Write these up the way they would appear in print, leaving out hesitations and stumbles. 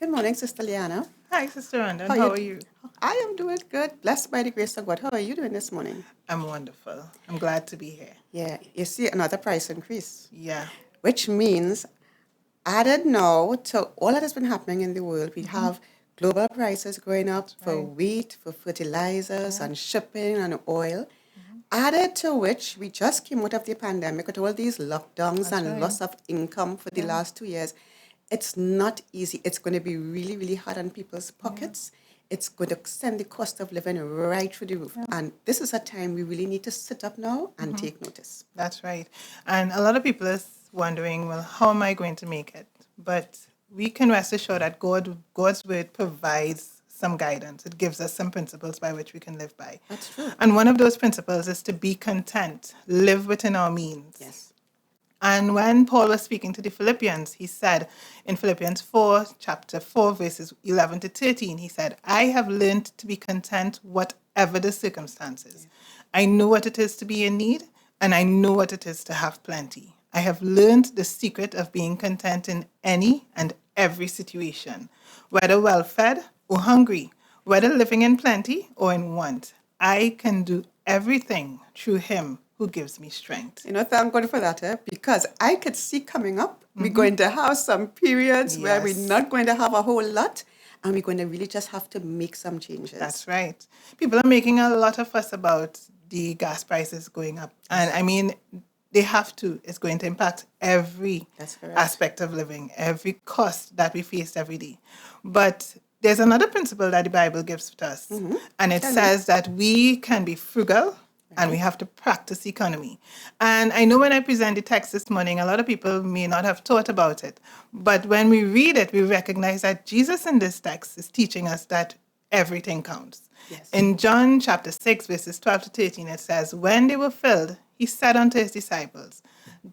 Good morning, Sister Leanna. Hi, Sister Rhonda, and How how you? are you? I am doing good. Blessed by the grace of God. How are you doing this morning? I'm wonderful. I'm glad to be here. Yeah, you see another price increase, Yeah. which means added now to all that has been happening in the world, we have global prices going up That's for right. wheat, for fertilizers, Yeah. and shipping and oil. Added to which, we just came out of the pandemic with all these lockdowns That's and right. loss of income for the Yeah. last 2 years. It's not easy. It's going to be really, really hard on people's Yeah. pockets. It's going to send the cost of living right through the roof. Yeah. And this is a time we really need to sit up now and take notice. That's right. And a lot of people are wondering, well, how am I going to make it? But we can rest assured that God's word provides some guidance. It gives us some principles by which we can live by. That's true. And one of those principles is to be content, live within our means. Yes. And when Paul was speaking to the Philippians, he said in Philippians 4, chapter 4, verses 11 to 13, he said, I have learned to be content whatever the circumstances. I know what it is to be in need, and I know what it is to have plenty. I have learned the secret of being content in any and every situation, whether well-fed or hungry, whether living in plenty or in want. I can do everything through him who gives me strength. Thank God for that, because I could see coming up, we're going to have some periods where we're Yes. not going to have a whole lot, and we're going to really just have to make some changes. That's right. People are making a lot of fuss about the gas prices going up. And I mean, they have to. It's going to impact every That's correct. aspect of living, every cost that we face every day. But there's another principle that the Bible gives to us. And it says that we can be frugal and we have to practice economy. And I know when I present the text this morning, a lot of people may not have thought about it. But when we read it, we recognize that Jesus in this text is teaching us that everything counts. Yes. In John chapter 6, verses 12 to 13, it says, when they were filled, he said unto his disciples,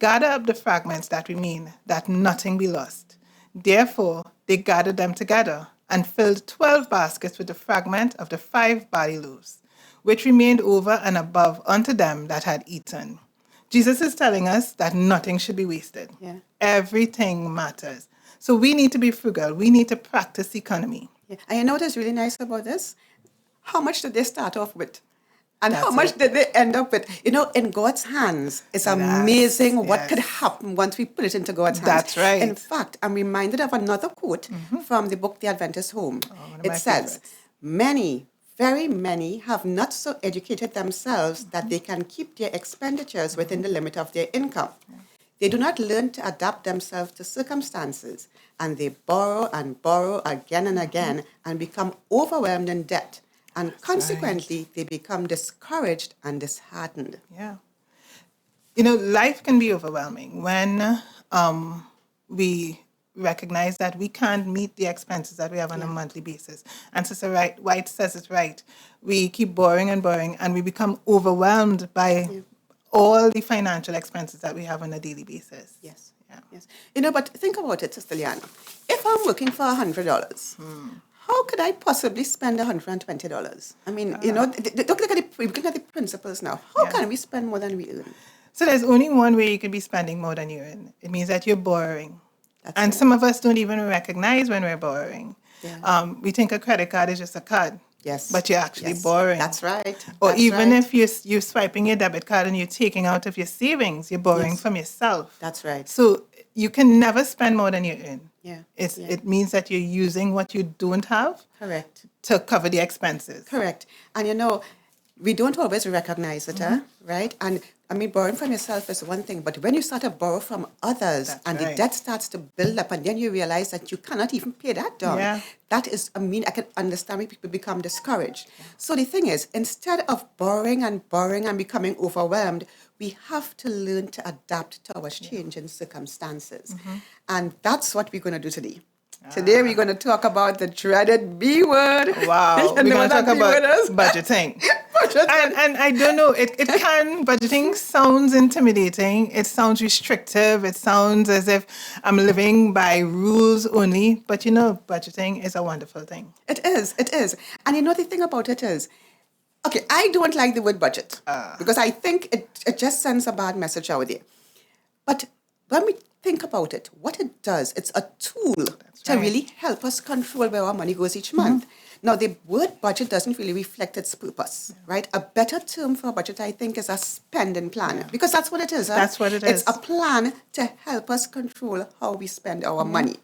gather up the fragments that remain, that nothing be lost. Therefore, they gathered them together and filled 12 baskets with the fragment of the 5 barley loaves, which remained over and above unto them that had eaten. Jesus is telling us that nothing should be wasted. Yeah. Everything matters. So we need to be frugal. We need to practice economy. Yeah. And you know what is really nice about this? How much did they start off with? And how That's much it. did they end up with? In God's hands, it's amazing what could yes. happen once we put it into God's hands. That's right. In fact, I'm reminded of another quote from the book The Adventist Home. one of It my says, favorites. many, very many have not so educated themselves that they can keep their expenditures within the limit of their income. They do not learn to adapt themselves to circumstances, and they borrow and borrow again and again and become overwhelmed in debt. And consequently, they become discouraged and disheartened. Yeah. Life can be overwhelming when we recognize that we can't meet the expenses that we have on a monthly basis. And Sister White says it right. We keep borrowing and borrowing, and we become overwhelmed by all the financial expenses that we have on a daily basis. Yes. Yeah. Yes. But think about it, Sister Leanna. If I'm working for $100, how could I possibly spend $120? I mean, look at the principles now. How can we spend more than we earn? So there's only one way you can be spending more than you earn. It means that you're borrowing. That's And right. some of us don't even recognize when we're borrowing. Yeah. We think a credit card is just a card. Yes. But you're actually Yes. borrowing. That's right. Or That's even right. if you're swiping your debit card and you're taking out of your savings, you're borrowing Yes. from yourself. That's right. So you can never spend more than you earn. Yeah. It means that you're using what you don't have Correct. to cover the expenses. Correct. And we don't always recognize it, right? And I mean, borrowing from yourself is one thing, but when you start to borrow from others That's and the right. debt starts to build up, and then you realize that you cannot even pay that down. Yeah. That is, I can understand why people become discouraged. So the thing is, instead of borrowing and becoming overwhelmed, we have to learn to adapt to our changing circumstances. And that's what we're going to do today. Today we're going to talk about the dreaded B word. Wow. You We're know going to what talk that B word about is? budgeting. Budgeting. And I don't know, budgeting sounds intimidating. It sounds restrictive. It sounds as if I'm living by rules only. But budgeting is a wonderful thing. It is. And the thing about it is, okay, I don't like the word budget because I think it just sends a bad message out there. But when we think about it, what it does, it's a tool to really help us control where our money goes each month. Now, the word budget doesn't really reflect its purpose, right? A better term for a budget, I think, is a spending plan, because that's what it is. That's what it It's is. a plan to help us control how we spend our money.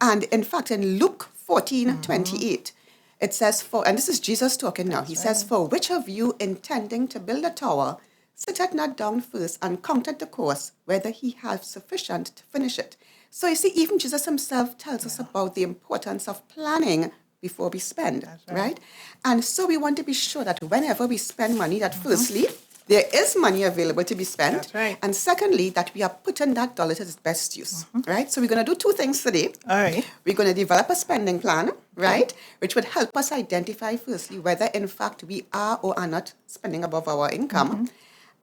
And in fact, in Luke 14:28, it says, and this is Jesus talking now, he says, "For which of you intending to build a tower, sitteth not down first and counteth the cost, whether he have sufficient to finish it." So you see, even Jesus himself tells us about the importance of planning before we spend, right? And so we want to be sure that whenever we spend money, that firstly, there is money available to be spent. That's right. And secondly, that we are putting that dollar to its best use, right? So we're going to do two things today. All right. We're going to develop a spending plan, right? Which would help us identify, firstly, whether in fact we are or are not spending above our income.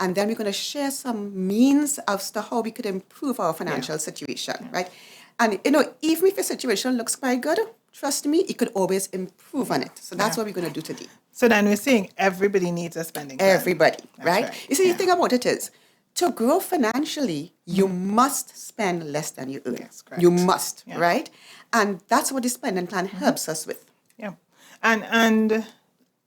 And then we're going to share some means as to how we could improve our financial situation, right? And, even if your situation looks quite good, trust me, you could always improve on it. So that's what we're going to do today. So then we're saying everybody needs a spending plan. Everybody, right? right. You see, the thing about it is, to grow financially, you must spend less than you earn. Yes, correct. You must, right? And that's what the spending plan helps us with. Yeah. And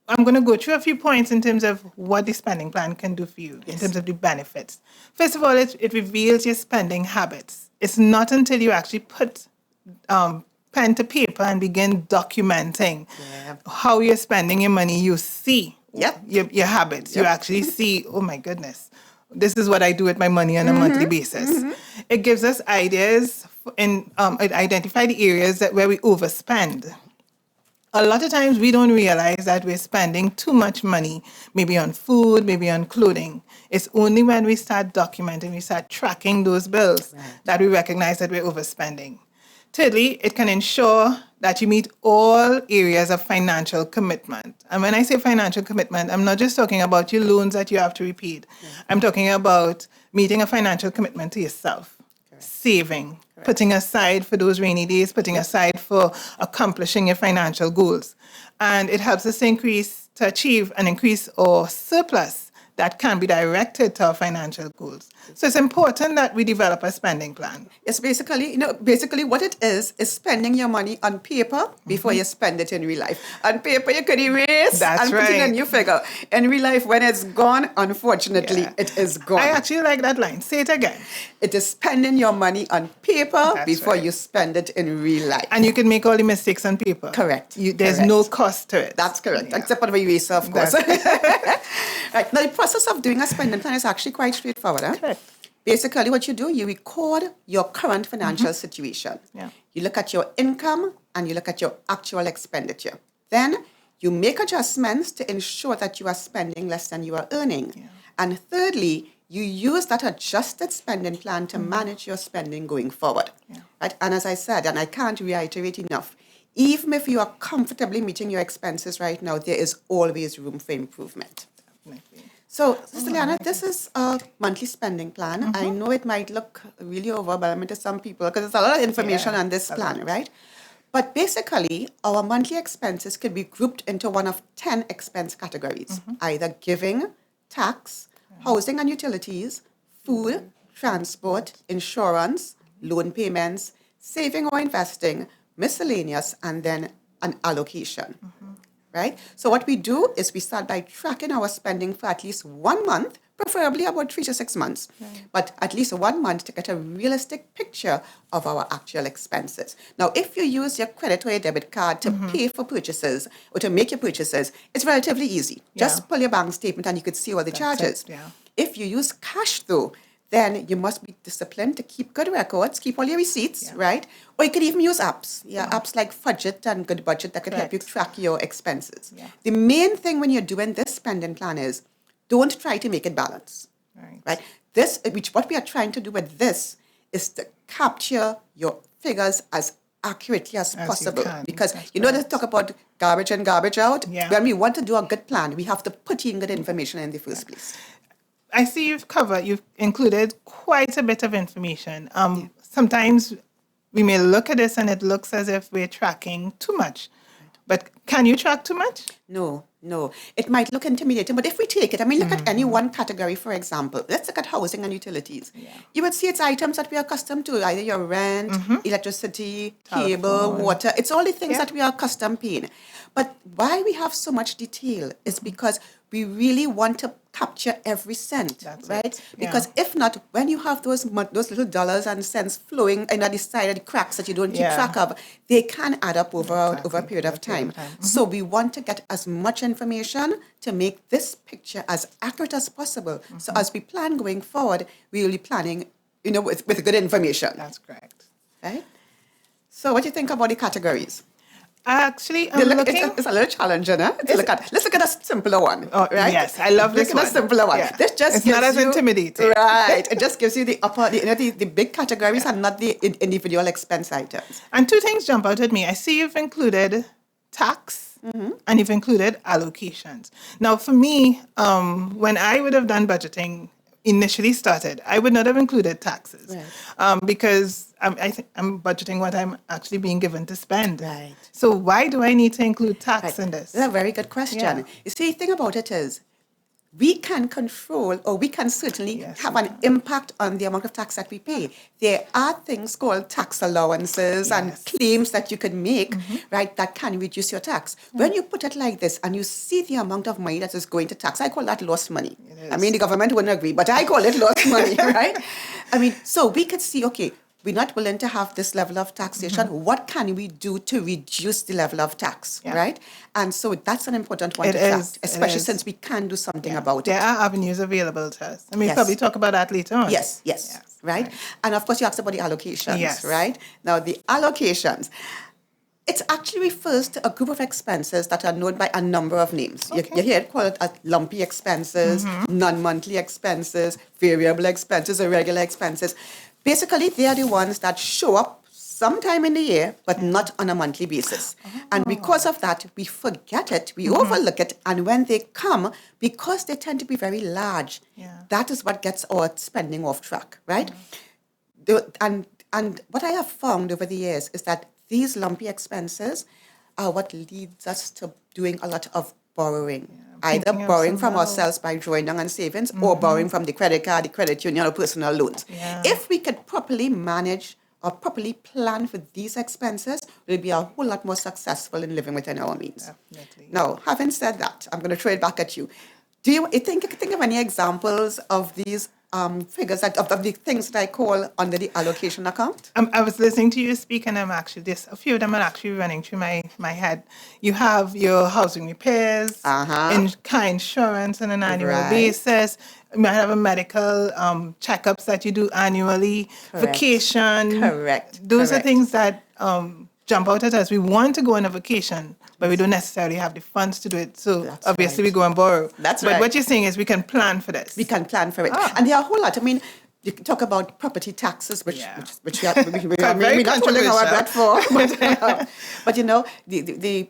I'm going to go through a few points in terms of what the spending plan can do for you, in terms of the benefits. First of all, it reveals your spending habits. It's not until you actually put pen to paper and begin documenting how you're spending your money, you see your habits. You actually see, oh my goodness, this is what I do with my money on a monthly basis. It gives us ideas and identify the areas where we overspend. A lot of times we don't realize that we're spending too much money, maybe on food, maybe on clothing. It's only when we start documenting, we start tracking those bills that we recognize that we're overspending. Thirdly, it can ensure that you meet all areas of financial commitment. And when I say financial commitment, I'm not just talking about your loans that you have to repay. I'm talking about meeting a financial commitment to yourself, saving, putting aside for those rainy days, putting aside for accomplishing your financial goals. And it helps us to achieve an increase or surplus that can be directed to our financial goals. So it's important that we develop a spending plan. It's basically what it is spending your money on paper before you spend it in real life. On paper, you could erase and put in a new figure. In real life, when it's gone, unfortunately, it is gone. I actually like that line. Say it again. It is spending your money on paper before you spend it in real life. And you can make all the mistakes on paper. Correct. There's no cost to it. That's correct, except for the eraser, of course. Right. Now, the process of doing a spending plan is actually quite straightforward. Correct. Basically, what you do, you record your current financial situation. You look at your income and you look at your actual expenditure. Then you make adjustments to ensure that you are spending less than you are earning. And thirdly, you use that adjusted spending plan to manage your spending going forward. Right? And as I said, and I can't reiterate enough, even if you are comfortably meeting your expenses right now, there is always room for improvement. So, Sister Leanna, this is a monthly spending plan. I know it might look really overwhelming to some people because there's a lot of information on this plan, right? But basically, our monthly expenses could be grouped into one of 10 expense categories, either giving, tax, housing and utilities, food, transport, insurance, loan payments, saving or investing, miscellaneous, and then an allocation. Right? So what we do is we start by tracking our spending for at least 1 month, preferably about 3 to 6 months, but at least 1 month to get a realistic picture of our actual expenses. Now, if you use your credit or your debit card to pay for purchases or to make your purchases, it's relatively easy. Just pull your bank statement and you could see all the charges. If you use cash though, then you must be disciplined to keep good records, keep all your receipts, right? Or you could even use apps. Apps like Fudget and Good Budget that could help you track your expenses. The main thing when you're doing this spending plan is don't try to make it balance, right? What we are trying to do with this is to capture your figures as accurately as possible. Because they talk about garbage in, garbage out. When we want to do a good plan, we have to put in good information in the first place. I see you've included quite a bit of information. Sometimes we may look at this and it looks as if we're tracking too much. But Can you track too much? No. It might look intimidating, but if we take it, look at any one category, for example. Let's look at housing and utilities. Yeah. You would see it's items that we are accustomed to, either your rent, electricity, cable, Telephone. water. It's all the things that we are accustomed paying. But why we have so much detail is because we really want to capture every cent, That's right? it. Yeah. Because if not, when you have those little dollars and cents flowing in the side of the cracks that you don't keep track of, they can add up over a period of time. So we want to get as much information to make this picture as accurate as possible. So as we plan going forward, we will be planning, with good information. That's correct. Right? So what do you think about the categories? Actually, I'm looking. It's a little challenging, huh? Let's look at a simpler one. Oh, right? Yes, I love this one. Look at a simpler one. Yeah. This just it's gives not as you, intimidating. Right. It just gives you the big categories and not the individual expense items. And two things jump out at me. I see you've included tax and you've included allocations. Now, for me, when I would have done budgeting initially started, I would not have included taxes because I'm budgeting what I'm actually being given to spend. Right. So why do I need to include tax in this? That's a very good question. Yeah. You see, the thing about it is, we can control, or we can certainly have an impact on the amount of tax that we pay. There are things called tax allowances and claims that you can make, right, that can reduce your tax. When you put it like this and you see the amount of money that is going to tax, I call that lost money. The government wouldn't agree, but I call it lost money, right? So we could see, okay, we're not willing to have this level of taxation. What can we do to reduce the level of tax, right? And so that's an important one to track, especially since we can do something about it. There are avenues available to us. We'll probably talk about that later on. Yes, right? And of course, you asked about the allocations, right? Now, the allocations, it actually refers to a group of expenses that are known by a number of names. Okay. You hear it called lumpy expenses, non-monthly expenses, variable expenses, irregular expenses. Basically, they are the ones that show up sometime in the year, but not on a monthly basis. And because of that, we forget it, we overlook it, and when they come, because they tend to be very large, that is what gets our spending off track, right? And what I have found over the years is that these lumpy expenses are what leads us to doing a lot of borrowing. Either borrowing from ourselves by drawing down on savings or borrowing from the credit card, the credit union, or personal loans. If we could properly manage or properly plan for these expenses, we'll be a whole lot more successful in living within our means. Definitely. Now, having said that, I'm going to throw it back at you. Do you think of any examples of these figures, of the things that I call under the allocation account? I was listening to you speak, and a few of them are actually running through my head. You have your housing repairs, car insurance on an annual basis. You might have a medical checkups that you do annually, vacation. Those are things that jump out at us. We want to go on a vacation, but we don't necessarily have the funds to do it. So obviously we go and borrow. But what you're saying is we can plan for this. We can plan for it. And there are a whole lot. You can talk about property taxes, which we are not holding our breath for. But the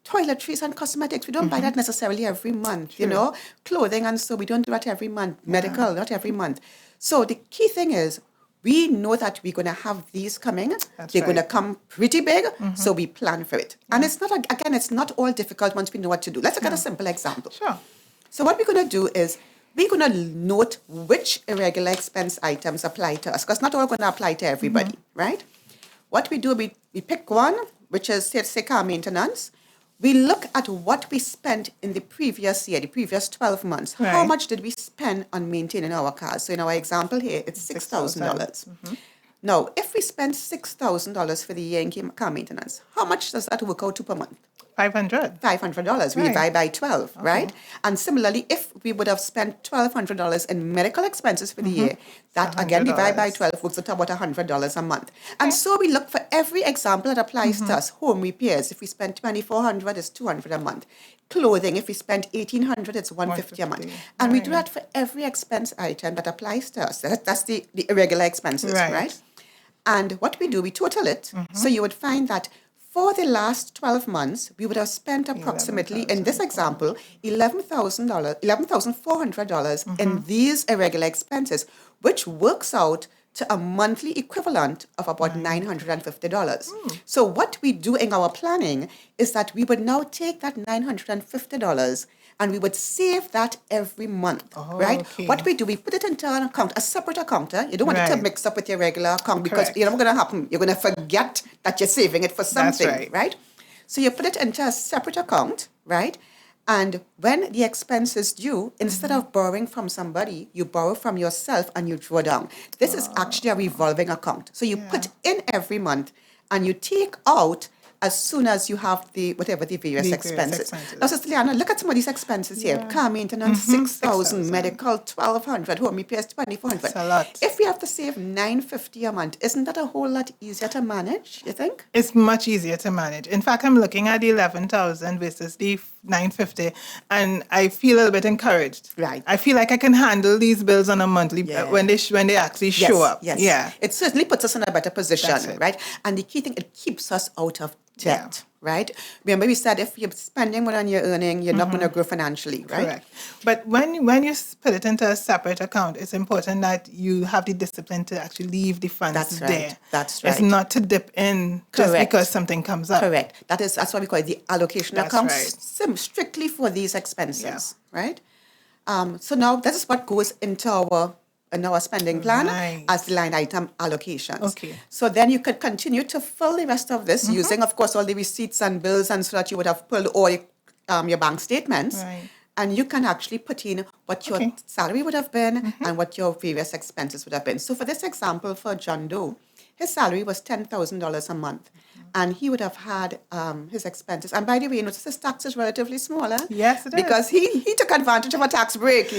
toiletries and cosmetics, we don't buy that necessarily every month. Clothing, and so we don't do that every month. Medical, not every month. So the key thing is, we know that we're going to have these coming. They're going to come pretty big, so we plan for it. And it's not all difficult once we know what to do. Let's look at a simple example. Sure. So what we're going to do is we're going to note which irregular expense items apply to us, because not all going to apply to everybody, right? What we do, we pick one, which is, say, car maintenance. We look at what we spent in the previous year, the previous 12 months. Right. How much did we spend on maintaining our cars? So in our example here, it's $6,000. Now, if we spend $6,000 for the year in car maintenance, how much does that work out to per month? $500. We divide by 12, right? And similarly, if we would have spent $1,200 in medical expenses for the year, that again, divide by 12, works out about $100 a month. And so we look for every example that applies to us. Home repairs, if we spend $2,400, it's $200 a month. Clothing, if we spend $1,800, it's $150 a month. And we do that for every expense item that applies to us. That's the irregular expenses, right? And what we do, we total it. So you would find that for the last 12 months, we would have spent approximately, in this example, $11,400 in these irregular expenses, which works out to a monthly equivalent of about $950. So what we do in our planning is that we would now take that $950 and we would save that every month, right? Okay. What we do, we put it into an account, a separate account. You don't want it to mix up with your regular account because Correct. you know what's going to happen. You're going to forget that you're saving it for something, right? So you put it into a separate account, right? And when the expense is due, instead of borrowing from somebody, you borrow from yourself and you draw down. This is actually a revolving account. So you put in every month and you take out as soon as you have the various expenses. Now, Sister Leanna, look at some of these expenses here. Car maintenance, 6,000, medical, 1,200, home repairs, 2,400. That's a lot. If we have to save $950 a month, isn't that a whole lot easier to manage, you think? It's much easier to manage. In fact, I'm looking at the 11,000 versus the 950, and I feel a little bit encouraged. Right. I feel like I can handle these bills on a monthly when they actually show up. Yes. Yeah. It certainly puts us in a better position, right? And the key thing, it keeps us out of debt, right? Remember we said if you're spending more than you're earning, you're not going to grow financially, right? Correct. But when you put it into a separate account, it's important that you have the discipline to actually leave the funds there. That's right. It's not to dip in just because something comes up. Correct. That's why we call it the allocation account, strictly for these expenses, right? So now this is what goes into our spending plan as the line item allocations. Okay. So then you could continue to fill the rest of this using, of course, all the receipts and bills and so that you would have pulled all your bank statements. Right. And you can actually put in what your salary would have been and what your various expenses would have been. So for this example, for John Doe, his salary was $10,000 a month. And he would have had his expenses. And by the way, you notice his tax is relatively smaller. Yes, it is. Because he took advantage of a tax break,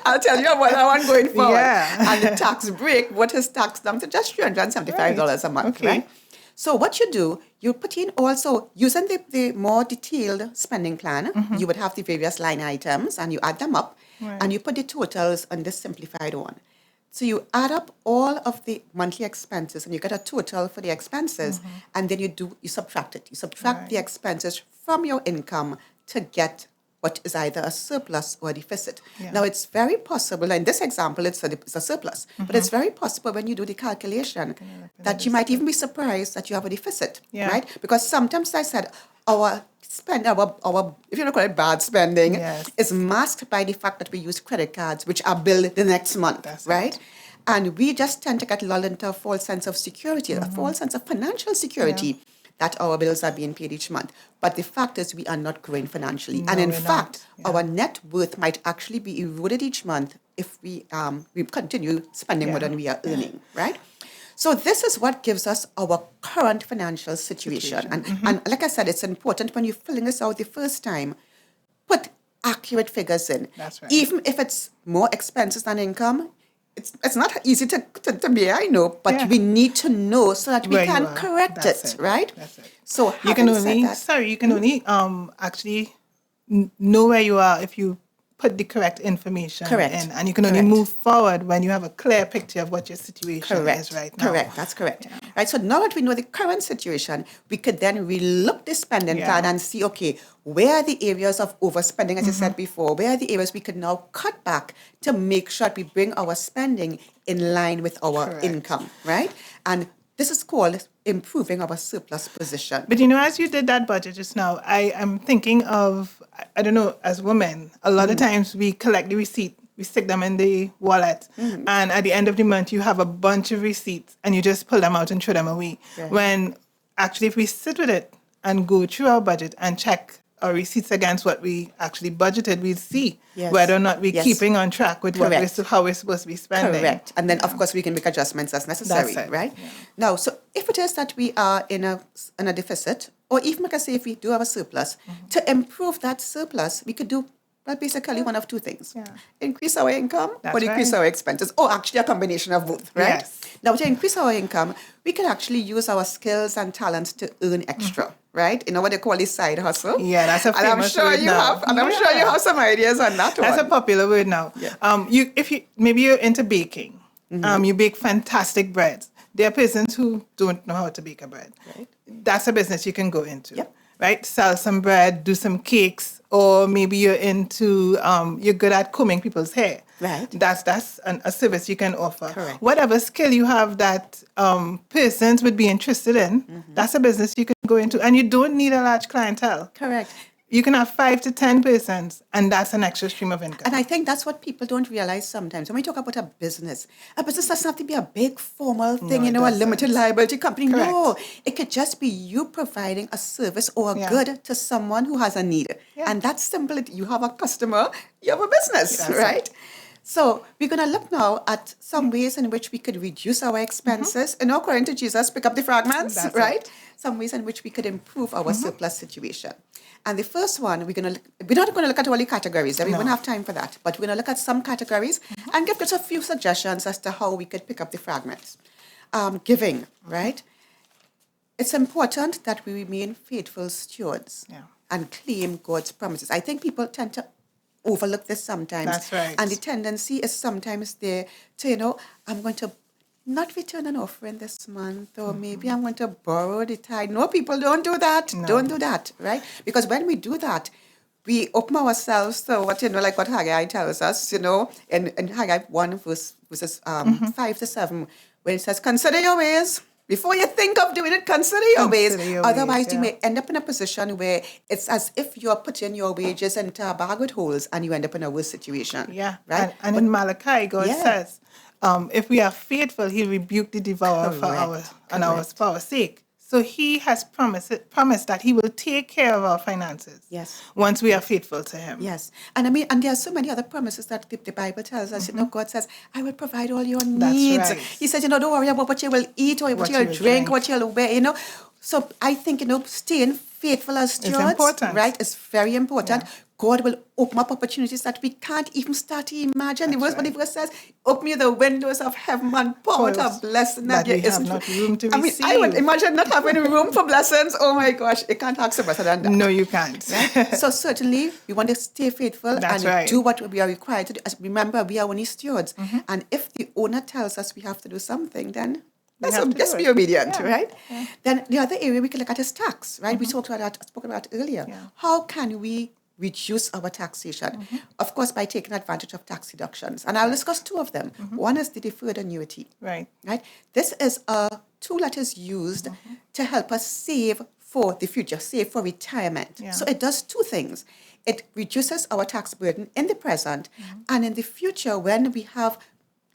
I'll tell you about that one going forward. Yeah. And the tax break, what his tax down to just $375 a month, right? So what you do, you put in also, using the more detailed spending plan, you would have the various line items and you add them up and you put the totals on this simplified one. So you add up all of the monthly expenses and you get a total for the expenses and then you subtract it. You subtract the expenses from your income to get what is either a surplus or a deficit. Now, it's very possible, in this example, it's a surplus, but it's very possible when you do the calculation that you might even be surprised that you have a deficit, right? Because sometimes I said our if you don't call it bad spending, is masked by the fact that we use credit cards, which are billed the next month, right? And we just tend to get lulled into a false sense of security, a false sense of financial security that our bills are being paid each month. But the fact is we are not growing financially. No, and in fact, our net worth might actually be eroded each month if we continue spending more than we are earning, right? So this is what gives us our current financial situation. And like I said, it's important when you're filling this out the first time, put accurate figures in. That's right. Even if it's more expenses than income, it's not easy to bear, I know, but we need to know so that we can correct it, right? That's it. So you can only actually know where you are if you put the correct information in, and you can only move forward when you have a clear picture of what your situation is right now. Correct, that's correct. Yeah. Right, so now that we know the current situation, we could then relook the spending plan and see, okay, where are the areas of overspending, as I said before, where are the areas we could now cut back to make sure that we bring our spending in line with our income, right? And this is called improving our surplus position. But as you did that budget just now, I am thinking of, I don't know, as women, a lot of times we collect the receipt, we stick them in the wallet, and at the end of the month you have a bunch of receipts and you just pull them out and throw them away. Right. When actually if we sit with it and go through our budget and check our receipts against what we actually budgeted, we'll see whether or not we're keeping on track with how we're supposed to be spending. Correct. And then, of course, we can make adjustments as necessary, right? Yeah. Now, so if it is that we are in a deficit, or even, like I say, if we do have a surplus, to improve that surplus, we could do basically one of two things. Yeah. Increase our income or decrease our expenses, or actually a combination of both, right? Yes. Now, to increase our income, we can actually use our skills and talents to earn extra. Right? You know what they call this side hustle? Yeah, that's a famous word now. I'm sure you have some ideas on that one. That's a popular word now. Yeah. Maybe you're into baking. You bake fantastic breads. There are persons who don't know how to bake a bread. Right. That's a business you can go into. Yep. Right? Sell some bread, do some cakes, or maybe you're into, you're good at combing people's hair. Right. That's a service you can offer. Correct. Whatever skill you have that persons would be interested in, that's a business you can go into. And you don't need a large clientele. Correct. You can have 5 to 10 persons, and that's an extra stream of income. And I think that's what people don't realize sometimes. When we talk about a business doesn't have to be a big formal thing, No, a it limited doesn't. liability company. Correct. No, it could just be you providing a service or a Yeah. good to someone who has a need. Yeah. And that's simple. You have a customer, you have a business, That's right? So we're going to look now at some ways in which we could reduce our expenses. According to Jesus, pick up the fragments, That's right? it. Some ways in which we could improve our surplus situation. And the first one, we're not going to look at all the categories. We won't have time for that. But we're going to look at some categories and give just a few suggestions as to how we could pick up the fragments. Giving, right? It's important that we remain faithful stewards and claim God's promises. I think people tend to overlook this sometimes. That's right. And the tendency is sometimes there to, I'm going to not return an offering this month, or maybe I'm going to borrow the tithe. No, people, don't do that. No. Don't do that, right? Because when we do that, we open ourselves to what, like what Haggai tells us, in Haggai 1 verses 5 to 7, when it says, consider your ways. Before you think of doing it, consider your ways. Otherwise, you may end up in a position where it's as if you're putting your wages into a bag with holes and you end up in a worse situation. Yeah. Right? And in Malachi, God says, if we are faithful, he'll rebuke the devourer for our sake. So he has promised that he will take care of our finances. Yes. Once we are faithful to him. Yes. And and there are so many other promises that the Bible tells us. God says, I will provide all your needs. That's right. He says, don't worry about what you will eat or what you'll drink, what you'll wear, So I think, staying faithful as stewards, it's important. Right, is very important. Yeah. God will open up opportunities that we can't even start to imagine. That's the verse says, open you the windows of heaven and pour out a blessing that there isn't. Not room to receive. I would imagine not having room for blessings. Oh my gosh, it can't ask for better than that. No, you can't. Right? So certainly, we want to stay faithful and do what we are required to do. Remember, we are only stewards. And if the owner tells us we have to do something, then let's be obedient, right? Yeah. Then the other area we can look at is tax, right? We spoke about earlier. Yeah. How can we reduce our taxation? Of course, by taking advantage of tax deductions. And I'll discuss two of them. One is the deferred annuity. Right. This is a tool that is used to help us save for the future, save for retirement. Yeah. So it does two things. It reduces our tax burden in the present, and in the future when we have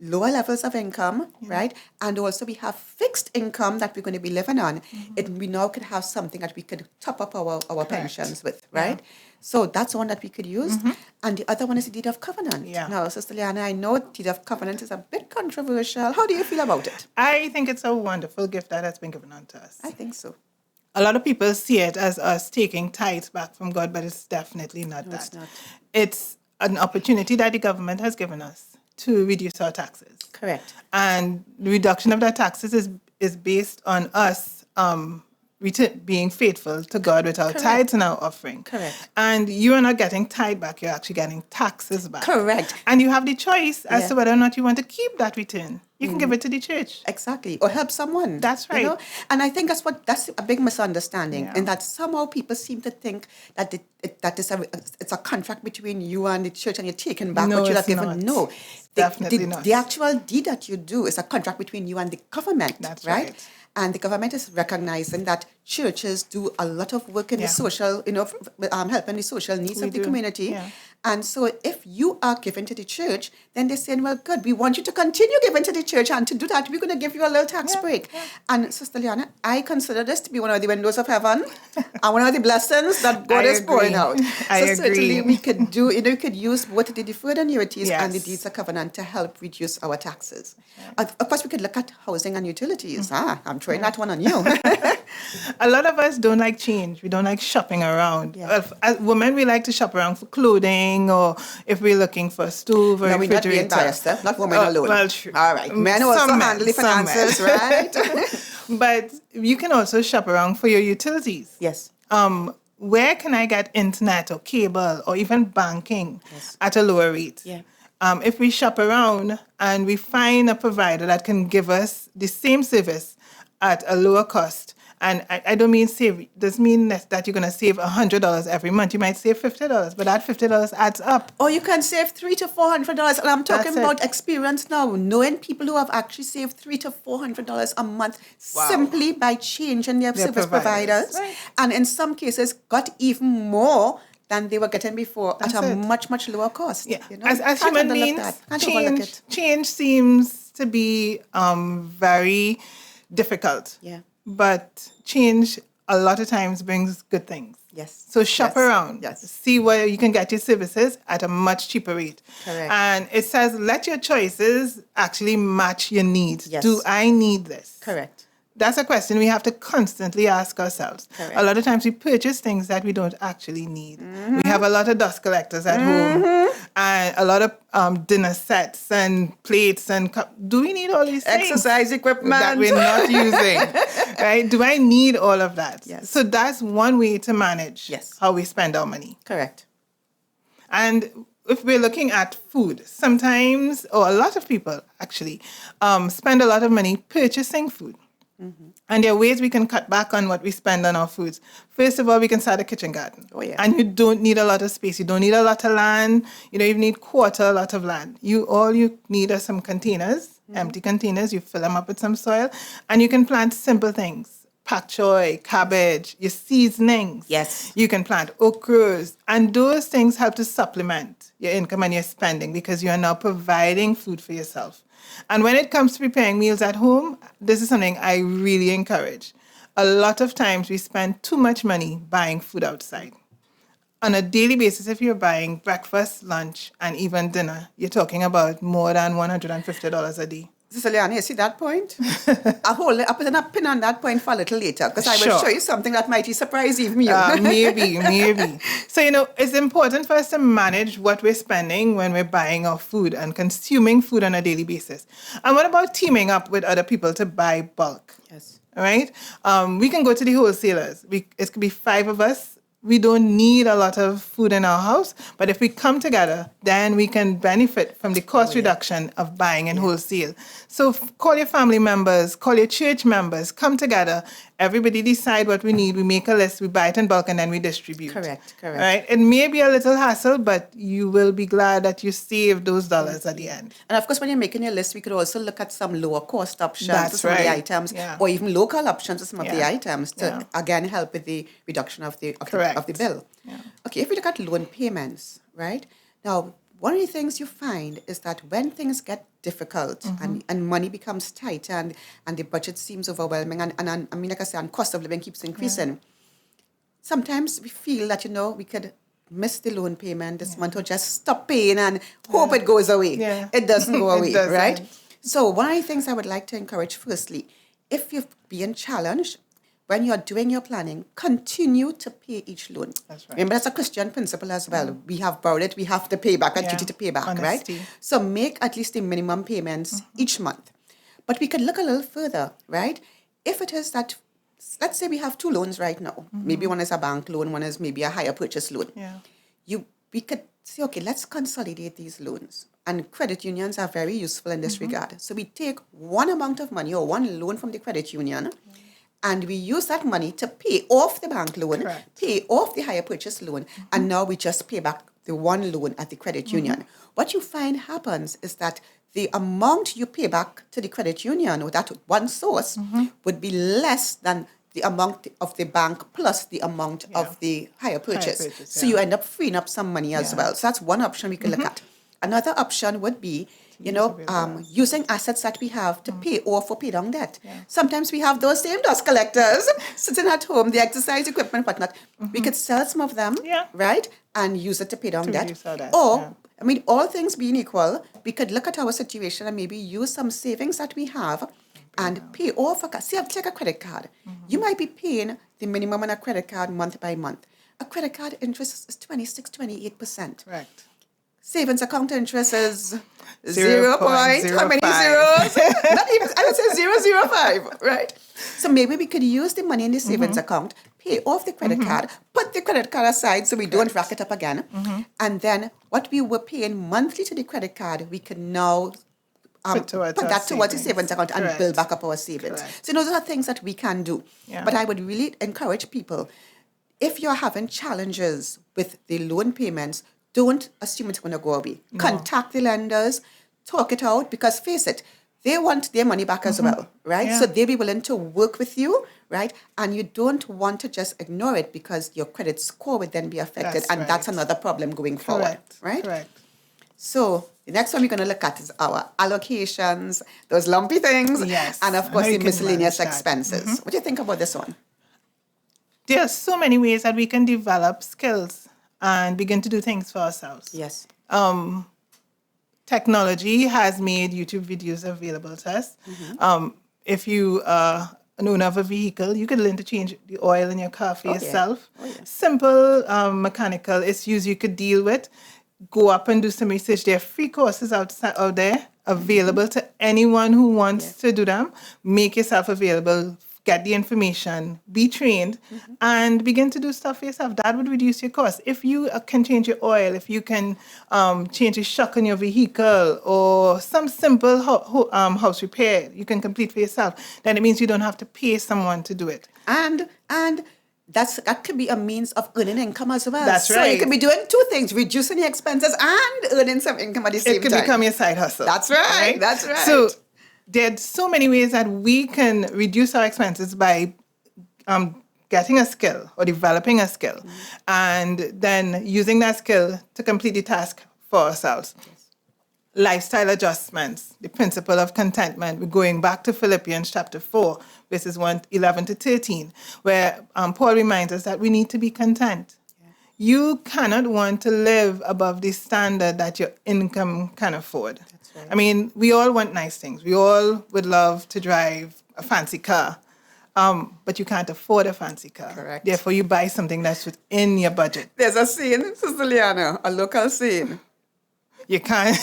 lower levels of income, right? And also we have fixed income that we're going to be living on. We now could have something that we could top up our pensions with, right? Yeah. So that's one that we could use. And the other one is the deed of covenant. Yeah. Now, Sister Leanna, I know deed of covenant is a bit controversial. How do you feel about it? I think it's a wonderful gift that has been given unto us. I think so. A lot of people see it as us taking tithes back from God, but it's definitely not that. It's not. It's an opportunity that the government has given us to reduce our taxes. Correct. And the reduction of that taxes is based on us being faithful to God with our tithes and our offering. Correct. And you are not getting tithe back, you're actually getting taxes back. Correct. And you have the choice as to whether or not you want to keep that return. You can give it to the church. Exactly. Or help someone. That's right. And I think that's a big misunderstanding, in that somehow people seem to think that it's a contract between you and the church and you're taking back what you have given. No. Definitely not. The actual deed that you do is a contract between you and the government. That's right. And the government is recognizing that churches do a lot of work in the social, helping the social needs of the community. Yeah. And so if you are giving to the church, then they're saying, well, good, we want you to continue giving to the church. And to do that, we're going to give you a little tax break. Yeah. And Sister Leanna, I consider this to be one of the windows of heaven and one of the blessings that God is pouring out. Certainly we could do, we could use both the deferred annuities and the deeds of covenant to help reduce our taxes. Right. Of course, we could look at housing and utilities. I'm throwing that one on you. A lot of us don't like change. We don't like shopping around. Yeah. As women, we like to shop around for clothing, or if we're looking for a stove or refrigerator. We're not being biased, not women alone. Well, true. All right. Men also handle the finances, right? But you can also shop around for your utilities. Yes. Where can I get internet or cable or even banking at a lower rate? Yeah. If we shop around and we find a provider that can give us the same service at a lower cost And I don't mean save, doesn't mean that you're going to save $100 every month. You might save $50, but that $50 adds up. Or you can save $300 to $400. And I'm talking That's about it. experience now, knowing people who have actually saved $300 to $400 a month simply by changing their service providers. Right. And in some cases, got even more than they were getting before at a much, much lower cost. Yeah. You know? As Can't human overlook beings, that. Can't overlook it. change seems to be very difficult. Yeah. But change a lot of times brings good things. Yes. So shop around. Yes. See where you can get your services at a much cheaper rate. Correct. And it says let your choices actually match your needs. Yes. Do I need this? Correct. That's a question we have to constantly ask ourselves. Correct. A lot of times we purchase things that we don't actually need. We have a lot of dust collectors at home and a lot of dinner sets and plates and do we need all these things? Exercise equipment That we're not using, right? Do I need all of that? Yes. So that's one way to manage how we spend our money. Correct. And if we're looking at food, sometimes, or a lot of people actually, spend a lot of money purchasing food. And there are ways we can cut back on what we spend on our foods. First of all, we can start a kitchen garden. Oh, yeah. And you don't need a lot of space. You don't need a lot of land. You don't even need a lot of land. All you need are some containers, empty containers. You fill them up with some soil. And you can plant simple things. Pak choy, cabbage, your seasonings. Yes. You can plant okras. And those things help to supplement your income and your spending because you are now providing food for yourself. And when it comes to preparing meals at home, this is something I really encourage. A lot of times we spend too much money buying food outside. On a daily basis, if you're buying breakfast, lunch, and even dinner, you're talking about more than $150 a day. Sister Leanna, you see that point? I'll put a pin on that point for a little later because I will show you something that might surprise even you. Maybe. So, it's important for us to manage what we're spending when we're buying our food and consuming food on a daily basis. And what about teaming up with other people to buy bulk? Yes. All right? We can go to the wholesalers. It could be 5 of us. We don't need a lot of food in our house, but if we come together, then we can benefit from the cost reduction of buying in wholesale. So call your family members, call your church members, come together. Everybody decide what we need. We make a list, we buy it in bulk, and then we distribute. Correct. Right? It may be a little hassle, but you will be glad that you saved those dollars at the end. And of course, when you're making your list, we could also look at some lower cost options for That's some of the right. items, Yeah. or even local options for some of the items to, Yeah. again, help with the reduction of the bill. Yeah. Okay, if we look at loan payments, right? Now, one of the things you find is that when things get difficult and money becomes tight and the budget seems overwhelming and I mean, like I said, and cost of living keeps increasing, sometimes we feel that, we could miss the loan payment this month or just stop paying and hope it goes away. Yeah. It doesn't go away, doesn't. right? So one of the things I would like to encourage, firstly, if you're being challenged, when you're doing your planning, continue to pay each loan. That's right. Remember, that's a Christian principle as well. We have borrowed it, we have to pay back, and duty to pay back, Honesty. right? So make at least the minimum payments each month. But we could look a little further, right? If it is that, let's say we have 2 loans right now. Maybe one is a bank loan, one is maybe a hire purchase loan. Yeah. We could say, okay, let's consolidate these loans. And credit unions are very useful in this regard. So we take one amount of money or one loan from the credit union, and we use that money to pay off the bank loan, pay off the hire purchase loan, and now we just pay back the one loan at the credit union. What you find happens is that the amount you pay back to the credit union or that one source would be less than the amount of the bank plus the amount of the hire purchase. So you end up freeing up some money as well. So that's one option we can look at. Another option would be, using assets that we have to pay off or pay down debt. Sometimes we have those same dust collectors sitting at home, the exercise equipment, whatnot. We could sell some of them, right, and use it to pay down debt. Or, all things being equal, we could look at our situation and maybe use some savings that we have and pay off take a credit card. You might be paying the minimum on a credit card month by month. A credit card interest is 26, 28%. Right. Savings account interest is 0. How many zeros? Not even, I would say 0.005, right? So maybe we could use the money in the savings account, pay off the credit card, put the credit card aside so we don't rack it up again. And then what we were paying monthly to the credit card, we can now put that towards the savings account and Correct. build back up our savings. Correct. So those are things that we can do. Yeah. But I would really encourage people, if you're having challenges with the loan payments, don't assume it's going to go away. No. Contact the lenders, talk it out, because face it, they want their money back as well, right? Yeah. So they'll be willing to work with you, right? And you don't want to just ignore it, because your credit score would then be affected. That's another problem going forward, right? Correct. So the next one we're going to look at is our allocations, those lumpy things, Yes. and of course How the you can miscellaneous manage that. expenses. What do you think about this one? There are so many ways that we can develop skills and begin to do things for ourselves. Yes. Technology has made YouTube videos available to us. If you are an owner of a vehicle, you could learn to change the oil in your car for yourself. Yeah. Simple mechanical issues you could deal with. Go up and do some research. There are free courses out there available to anyone who wants to do them. Make yourself available. Get the information, be trained, and begin to do stuff for yourself. That would reduce your cost. If you can change your oil, if you can change the shock in your vehicle, or some simple house repair you can complete for yourself, then it means you don't have to pay someone to do it. And that could be a means of earning income as well. That's So right. you could be doing two things, reducing your expenses and earning some income at the same time. It could become your side hustle. That's right. That's right. So there's so many ways that we can reduce our expenses by getting a skill or developing a skill, and then using that skill to complete the task for ourselves. Lifestyle adjustments, the principle of contentment. We're going back to Philippians chapter 4, verses 11 to 13, where Paul reminds us that we need to be content. You cannot want to live above the standard that your income can afford. That's right. I mean, we all want nice things. We all would love to drive a fancy car, but you can't afford a fancy car. Correct. Therefore, you buy something that's within your budget. There's a scene, Sister Leanna, a local scene. You can't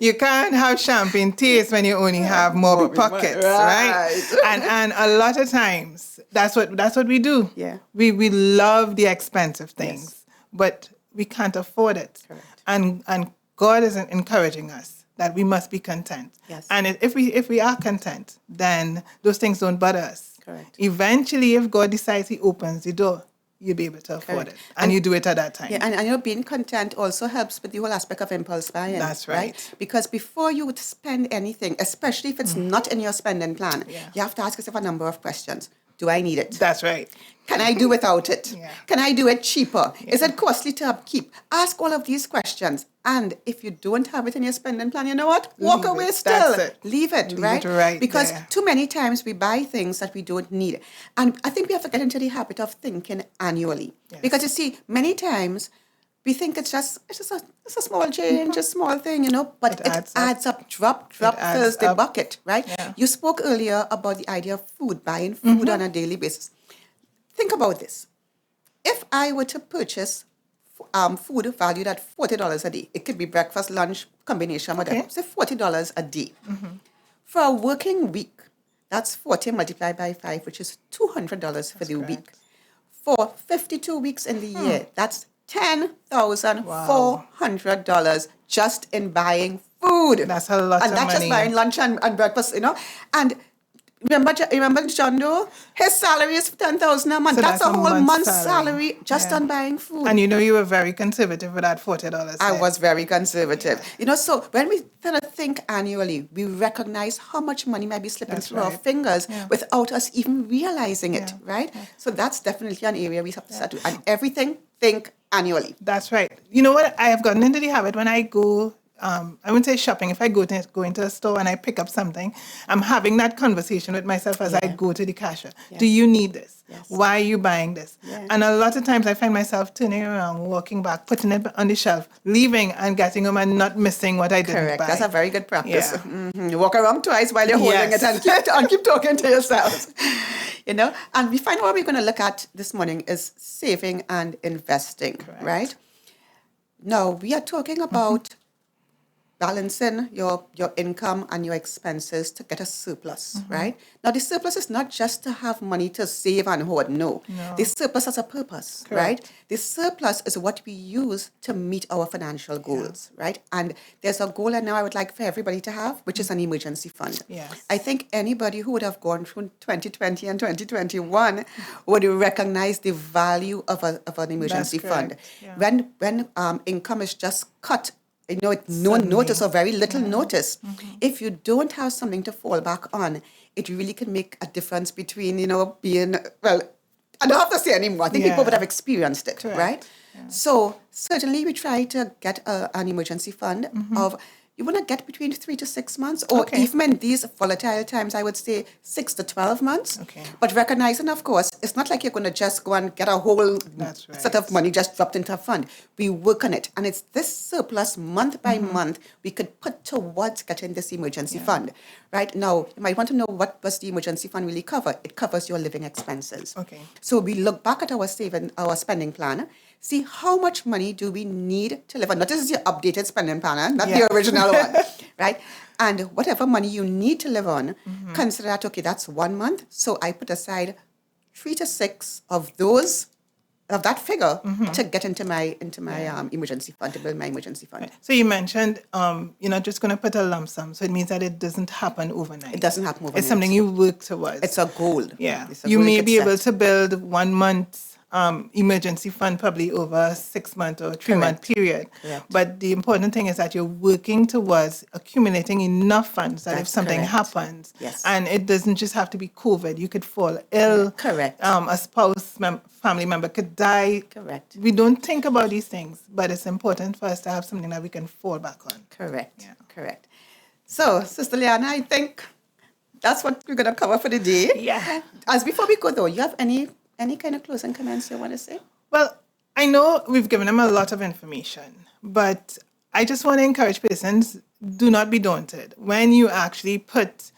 you can't have champagne taste when you only have Moby pockets, right? And a lot of times that's what we do. Yeah. We love the expensive things, but we can't afford it. Correct. And God is encouraging us that we must be content. Yes. And if we are content, then those things don't bother us. Correct. Eventually, if God decides He opens the door, you'll be able to afford it. And you do it at that time. Yeah, and being content also helps with the whole aspect of impulse buying. That's right. Because before you would spend anything, especially if it's not in your spending plan, Yeah. you have to ask yourself a number of questions. Do I need it? That's right. Can I do without it? Yeah. Can I do it cheaper? Is it costly to upkeep? Ask all of these questions. And if you don't have it in your spending plan, you know what? Walk Leave away it. still. That's it. Leave it, Leave right? it right Because there. too many times we buy things that we don't need. And I think we have to get into the habit of thinking annually. Yes. Because you see, many times we think it's just a small change, a small thing, but it adds up. Drop fills the bucket, right? Yeah. You spoke earlier about the idea of food, buying food on a daily basis. Think about this. If I were to purchase food valued at $40 a day, it could be breakfast, lunch, combination, whatever. Okay. Say $40 a day. For a working week, that's 40 multiplied by 5, which is $200 for the week. For 52 weeks in the year, that's $10,400 just in buying food. That's a lot of and that's money. just buying lunch and breakfast, And remember John Doe? His salary is $10,000 a month. So that's a whole month's salary just Yeah. on buying food. And you were very conservative with that $40. I was very conservative. So when we kind of think annually, we recognize how much money might be slipping That's through our right. fingers Yeah. without us even realizing it, right? So that's definitely an area we have to start to. And everything, think annually. That's right. You know what? I have gotten into the habit when I go, I wouldn't say shopping. If I go into a store and I pick up something, I'm having that conversation with myself as I go to the cashier. Yeah. Do you need this? Yes. Why are you buying this? Yeah. And a lot of times I find myself turning around, walking back, putting it on the shelf, leaving and getting home and not missing what I didn't Correct. buy. That's a very good practice. Yeah. You walk around twice while you're holding Yes. it and keep talking to yourself. And we find what we're going to look at this morning is saving and investing, Correct. right? Now, we are talking about balancing your income and your expenses to get a surplus, right? Now, the surplus is not just to have money to save and hoard. No. The surplus has a purpose, right? The surplus is what we use to meet our financial goals, right? And there's a goal and now I would like for everybody to have, which is an emergency fund. Yes. I think anybody who would have gone through 2020 and 2021 would recognize the value of an emergency fund. Yeah. When income is just cut, no notice or very little notice. If you don't have something to fall back on, it really can make a difference between, being, well, I don't have to say anymore. I think people would have experienced it, right? Yeah. So certainly we try to get an emergency fund of, you want to get between 3 to 6 months, or even in these volatile times, I would say 6 to 12 months. Okay. But recognizing, of course, it's not like you're going to just go and get a whole set of money just dropped into a fund. We work on it. And it's this surplus month by month we could put towards getting this emergency fund. Right now, you might want to know what does the emergency fund really cover. It covers your living expenses. Okay. So we look back at our spending plan, see how much money do we need to live on. Not this is your updated spending plan, not the original one, right? And whatever money you need to live on, consider that, okay, that's 1 month. So I put aside 3 to 6 of that figure to get into my emergency fund, to build my emergency fund. So you mentioned you're not just going to put a lump sum, so it means that it doesn't happen overnight. It doesn't happen overnight. It's something you work towards. It's a goal. Yeah. You may be able to build 1 month emergency fund probably over a 6 month or 3 month period. Correct. But the important thing is that you're working towards accumulating enough funds that if something happens, and it doesn't just have to be COVID, you could fall ill. Correct. A spouse, family member could die. Correct. We don't think about these things, but it's important for us to have something that we can fall back on. Correct. Yeah. Correct. So, Sister Leanna, I think that's what we're going to cover for the day. Yeah. As before we go, though, you have any kind of closing comments you want to say? Well, I know we've given them a lot of information, but I just want to encourage persons, do not be daunted. When you actually put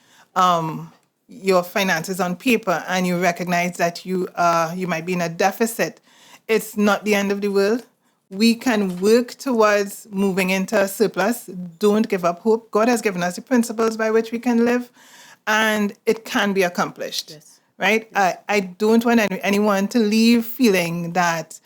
your finances on paper and you recognize that you might be in a deficit, it's not the end of the world. We can work towards moving into a surplus. Don't give up hope. God has given us the principles by which we can live, and it can be accomplished. Yes. Right? Yes. I don't want anyone to leave feeling that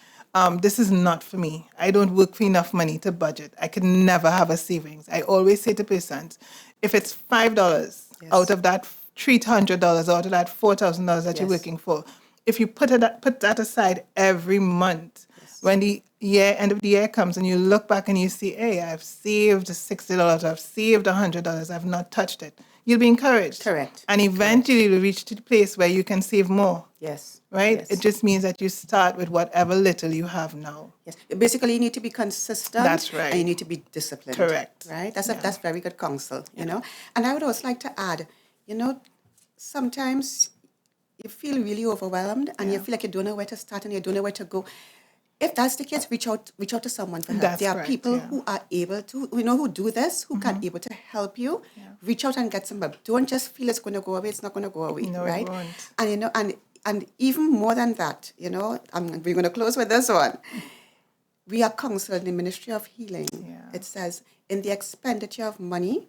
this is not for me. I don't work for enough money to budget. I could never have a savings. I always say to persons, if it's $5 out of that $300, out of that $4,000 that you're working for, if you put that aside every month, when the end of the year comes and you look back and you see, hey, I've saved $60, I've saved $100, I've not touched it. You'll be encouraged. Correct. And eventually you'll reach to the place where you can save more. Yes. Right? Yes. It just means that you start with whatever little you have now. Yes. Basically, you need to be consistent. That's right. And you need to be disciplined. Correct. Right? That's very good counsel, you know. And I would also like to add, sometimes you feel really overwhelmed and you feel like you don't know where to start and you don't know where to go. If that's the case, reach out to someone for help. There are people who are able to, who do this, who can able to help you. Yeah. Reach out and get some help. Don't just feel it's going to go away. It's not going to go away, no, right? It won't. And even more than that, we're going to close with this one. We are counseled in the Ministry of Healing. Yeah. It says, in the expenditure of money,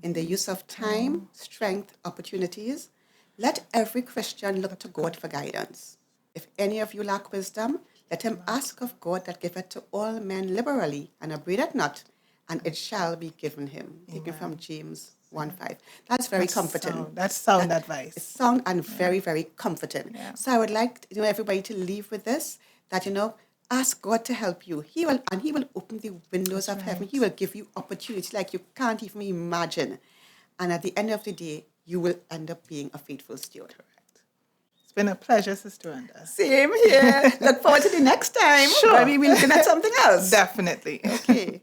in the use of time, strength, opportunities, let every Christian look to God for guidance. If any of you lack wisdom, let him ask of God that giveth to all men liberally, and upbraideth not, and it shall be given him. Taken from James 1:5. That's very comforting. That's sound advice. It's sound and very, very comforting. Yeah. So I would like everybody to leave with this, that ask God to help you. He will open the windows of heaven. He will give you opportunities like you can't even imagine. And at the end of the day, you will end up being a faithful steward. It's been a pleasure, Sister Rhonda. Same here. Look forward to the next time. Sure. Where we will look at something else. Definitely. Okay.